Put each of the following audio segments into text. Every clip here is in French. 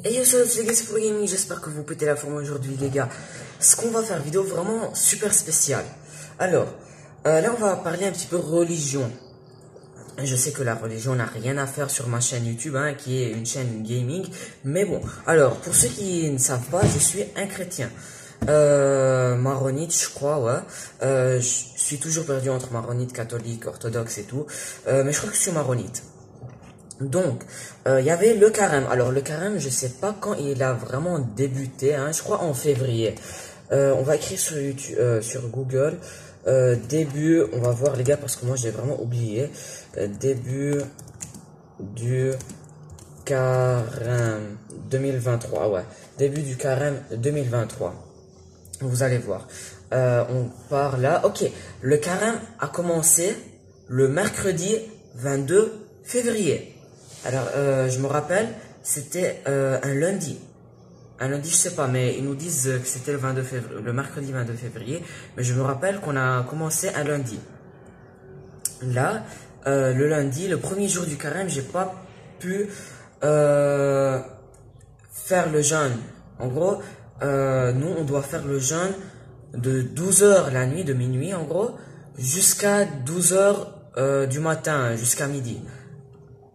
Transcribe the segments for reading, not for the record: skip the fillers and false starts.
Et yo, salut les gars, c'est pour Gaming, j'espère que vous pétez la forme aujourd'hui les gars. Ce qu'on va faire, vidéo vraiment super spéciale. Alors, là on va parler un petit peu religion. Je sais que la religion n'a rien à faire sur ma chaîne YouTube, hein, qui est une chaîne gaming. Mais bon, alors, pour ceux qui ne savent pas, je suis un chrétien. Maronite, je crois, ouais. Je suis toujours perdu entre maronite, catholique, orthodoxe et tout. Mais je crois que je suis maronite. Donc, il y avait le carême. Alors, le carême, je sais pas quand il a vraiment débuté, hein, je crois en février. On va écrire sur YouTube, sur Google, début, on va voir les gars, parce que moi j'ai vraiment oublié. Début du carême 2023, ouais. Début du carême 2023. Vous allez voir. On part là. Ok, le carême a commencé le mercredi 22 février. Alors, je me rappelle, c'était un lundi. Un lundi, je sais pas, mais ils nous disent que c'était le 22 février, le mercredi 22 février. Mais je me rappelle qu'on a commencé un lundi. Là, le lundi, le premier jour du carême, j'ai pas pu faire le jeûne. En gros, nous, on doit faire le jeûne de 12 h la nuit, de minuit, en gros, jusqu'à 12 h du matin, jusqu'à midi.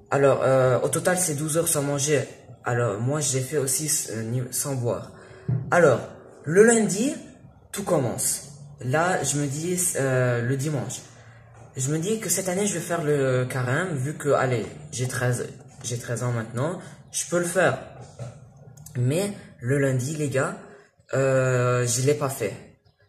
Alors, au total, c'est 12 h sans manger. Alors, moi, j'ai fait aussi sans boire. Alors, le lundi, tout commence. Là, je me dis, le dimanche. Je me dis que cette année, je vais faire le carême, vu que, allez, j'ai 13 ans maintenant. Je peux le faire. Mais, le lundi, les gars, je l'ai pas fait.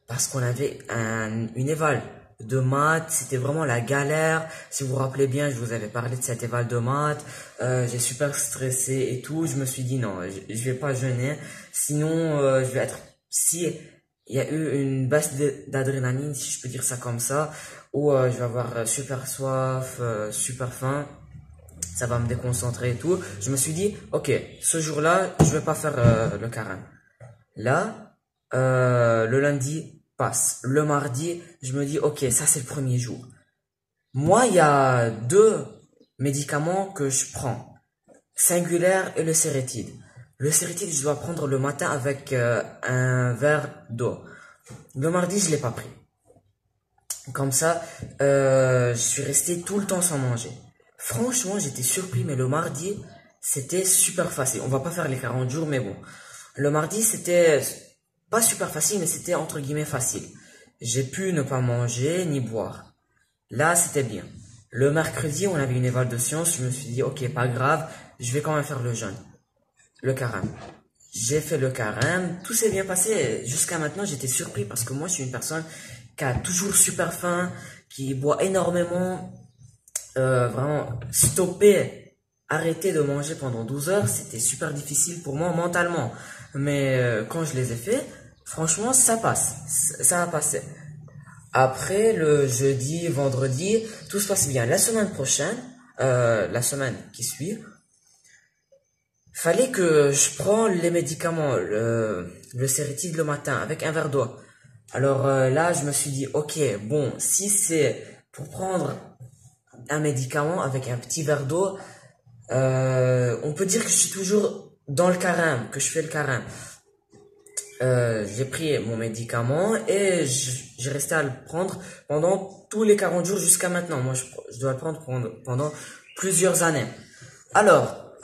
Parce qu'on avait une éval de maths, c'était vraiment la galère. Si vous vous rappelez bien, je vous avais parlé de cette éval de maths. J'ai super stressé et tout. Je me suis dit non, je vais pas jeûner. Sinon, je vais être... Si il y a eu une baisse d'adrénaline, si je peux dire ça comme ça, ou je vais avoir super soif, super faim. Ça va me déconcentrer et tout. Je me suis dit, ok, ce jour-là, je vais pas faire le carême. Là, le lundi passe. Le mardi, je me dis, ok, ça c'est le premier jour. Moi, il y a deux médicaments que je prends. Singulair et le Sérétide. Le Sérétide, je dois prendre le matin avec un verre d'eau. Le mardi, je l'ai pas pris. Comme ça, je suis resté tout le temps sans manger. Franchement, j'étais surpris, mais le mardi, c'était super facile. On va pas faire les 40 jours, mais bon. Le mardi, c'était pas super facile, mais c'était entre guillemets facile. J'ai pu ne pas manger ni boire. Là, c'était bien. Le mercredi, on avait une éval de sciences. Je me suis dit, ok, pas grave, je vais quand même faire le jeûne. Le carême. J'ai fait le carême. Tout s'est bien passé. Jusqu'à maintenant, j'étais surpris parce que moi, je suis une personne qui a toujours super faim, qui boit énormément. Vraiment, stopper, arrêter de manger pendant 12 heures, c'était super difficile pour moi mentalement. Mais quand je les ai fait, franchement, ça passe. Ça a passé. Après, le jeudi, vendredi, tout se passe bien. La semaine prochaine, la semaine qui suit, fallait que je prends les médicaments, le Sérétide le matin, avec un verre d'eau. Alors là, je me suis dit, ok, bon, si c'est pour prendre un médicament avec un petit verre d'eau, on peut dire que je suis toujours dans le carême, que je fais le carême. J'ai pris mon médicament et j'ai resté à le prendre pendant tous les 40 jours jusqu'à maintenant. Moi, je dois le prendre pendant plusieurs années. Alors,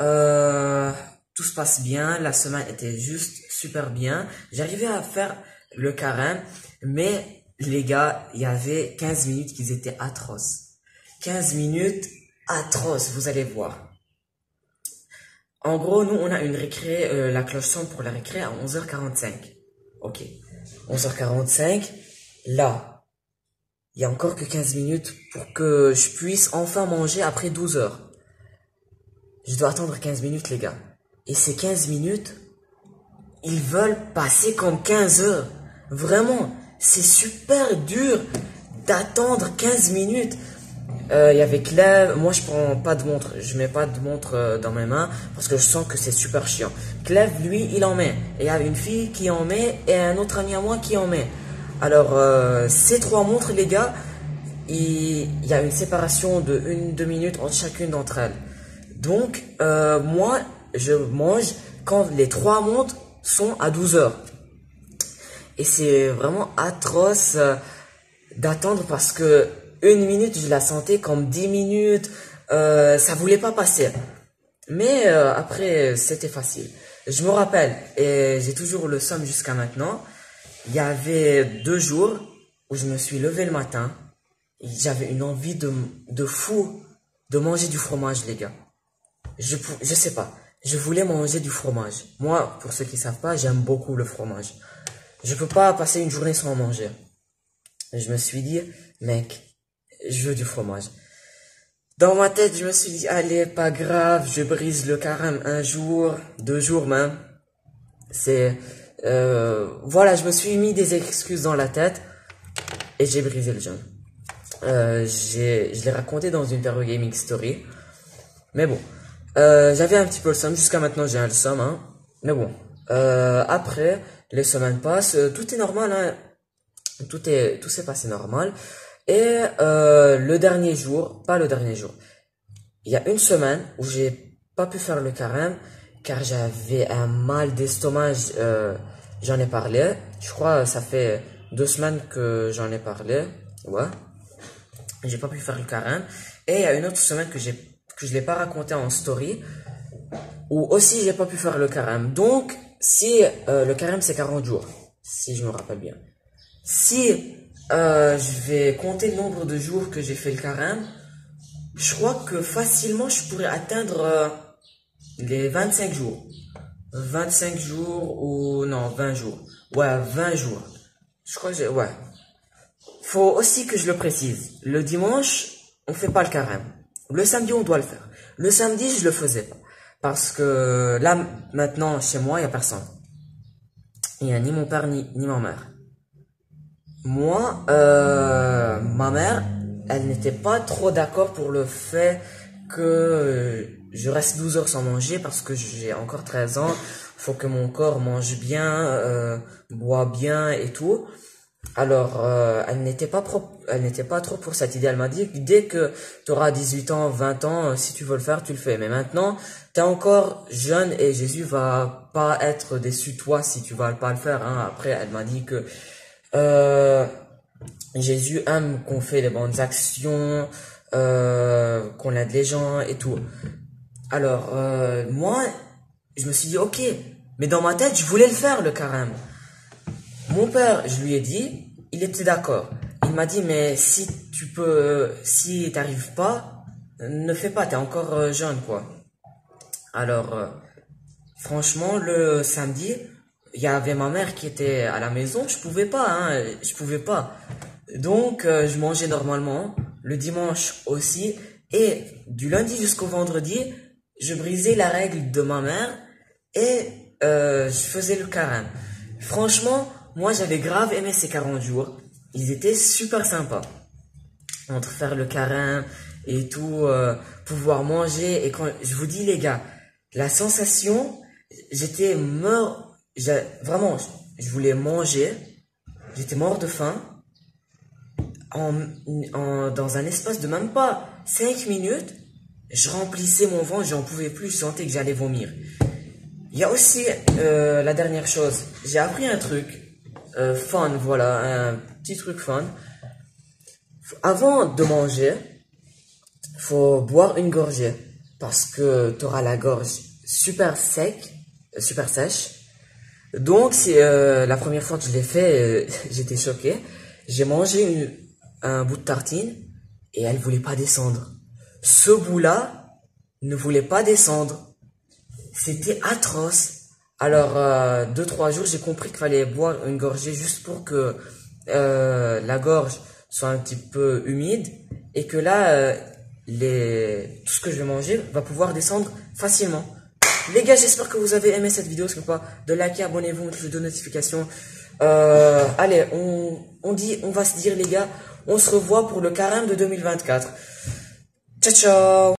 tout se passe bien. La semaine était juste super bien. J'arrivais à faire le carême, mais les gars, il y avait 15 minutes qui étaient atroces. 15 minutes atroces, vous allez voir. En gros, nous, on a une récré, la cloche sonne pour la récré à 11h45. Ok. 11h45. Là, il y a encore que 15 minutes pour que je puisse enfin manger après 12 heures. Je dois attendre 15 minutes, les gars. Et ces 15 minutes, ils veulent passer comme 15 heures. Vraiment, c'est super dur d'attendre 15 minutes. Il y avait Clève, moi je prends pas de montre, je mets pas de montre dans mes mains parce que je sens que c'est super chiant. Clève, lui, il en met. Et il y a une fille qui en met et un autre ami à moi qui en met. Alors, ces trois montres, les gars, il y a une séparation de 1-2 minutes entre chacune d'entre elles. Donc, moi, je mange quand les 3 montres sont à 12 heures. Et c'est vraiment atroce d'attendre parce que 1 minute, je la sentais comme 10 minutes. Ça voulait pas passer. Mais après, c'était facile. Je me rappelle, et j'ai toujours le somme jusqu'à maintenant, il y avait 2 jours où je me suis levé le matin et j'avais une envie de fou de manger du fromage, les gars. Je sais pas, je voulais manger du fromage. Moi, pour ceux qui savent pas, j'aime beaucoup le fromage. Je peux pas passer une journée sans manger. Et je me suis dit, mec, je veux du fromage. Dans ma tête, je me suis dit, allez, pas grave, je brise le carême 1 jour, 2 jours même. Voilà, je me suis mis des excuses dans la tête et j'ai brisé le jeûne. Je l'ai raconté dans une Vero Gaming Story. Mais bon, j'avais un petit peu le somme, jusqu'à maintenant j'ai un le somme, hein. Mais bon, après, les semaines passent, tout est normal, hein. Tout s'est passé normal. Et le dernier jour, pas le dernier jour, il y a une semaine où j'ai pas pu faire le carême car j'avais un mal d'estomac. J'en ai parlé. Je crois ça fait 2 semaines que j'en ai parlé. Ouais. J'ai pas pu faire le carême. Et il y a une autre semaine que je l'ai pas raconté en story où aussi j'ai pas pu faire le carême. Donc si le carême c'est 40 jours, si je me rappelle bien. Si je vais compter le nombre de jours que j'ai fait le carême, je crois que facilement je pourrais atteindre les 25 jours. 25 jours ou non, 20 jours. Ouais, 20 jours. Je crois que ouais. Faut aussi que je le précise. Le dimanche, on fait pas le carême. Le samedi, on doit le faire. Le samedi, je le faisais pas. Parce que là, maintenant, chez moi, il y a personne. Il y a ni mon père, ni ma mère. Moi, ma mère, elle n'était pas trop d'accord pour le fait que je reste 12 heures sans manger parce que j'ai encore 13 ans. Faut que mon corps mange bien, boit bien et tout. Alors, elle n'était pas trop pour cette idée. Elle m'a dit que dès que tu auras 18 ans, 20 ans, si tu veux le faire, tu le fais. Mais maintenant, t'es encore jeune et Jésus va pas être déçu de toi si tu vas pas le faire, hein. Après, elle m'a dit que Jésus aime qu'on fait des bonnes actions, qu'on aide les gens et tout. Alors, moi, je me suis dit, ok, mais dans ma tête, je voulais le faire, le carême. Mon père, je lui ai dit, il était d'accord. Il m'a dit, mais si t'arrives pas, ne fais pas, t'es encore jeune, quoi. Alors, franchement, le samedi, il y avait ma mère qui était à la maison, je pouvais pas, hein, je pouvais pas. Donc, je mangeais normalement, le dimanche aussi, et du lundi jusqu'au vendredi, je brisais la règle de ma mère et je faisais le carême. Franchement, moi j'avais grave aimé ces 40 jours, ils étaient super sympas. Entre faire le carême et tout, pouvoir manger, et quand je vous dis les gars, la sensation, j'étais mort, vraiment, je voulais manger, j'étais mort de faim. Dans un espace de même pas 5 minutes, je remplissais mon ventre, j'en pouvais plus, je sentais que j'allais vomir. Il y a aussi la dernière chose, j'ai appris un truc fun, voilà, un petit truc fun. Avant de manger, faut boire une gorgée parce que tu auras la gorge super sèche. Donc c'est la première fois que je l'ai fait, j'étais choqué. J'ai mangé un bout de tartine et elle voulait pas descendre. Ce bout-là ne voulait pas descendre. C'était atroce. Alors 2-3 jours, j'ai compris qu'il fallait boire une gorgée juste pour que la gorge soit un petit peu humide et que là tout ce que je vais manger va pouvoir descendre facilement. Les gars, j'espère que vous avez aimé cette vidéo. N'oubliez pas de liker, abonnez-vous, mettez de notifications. Allez, on va se dire les gars, on se revoit pour le carême de 2024. Ciao ciao.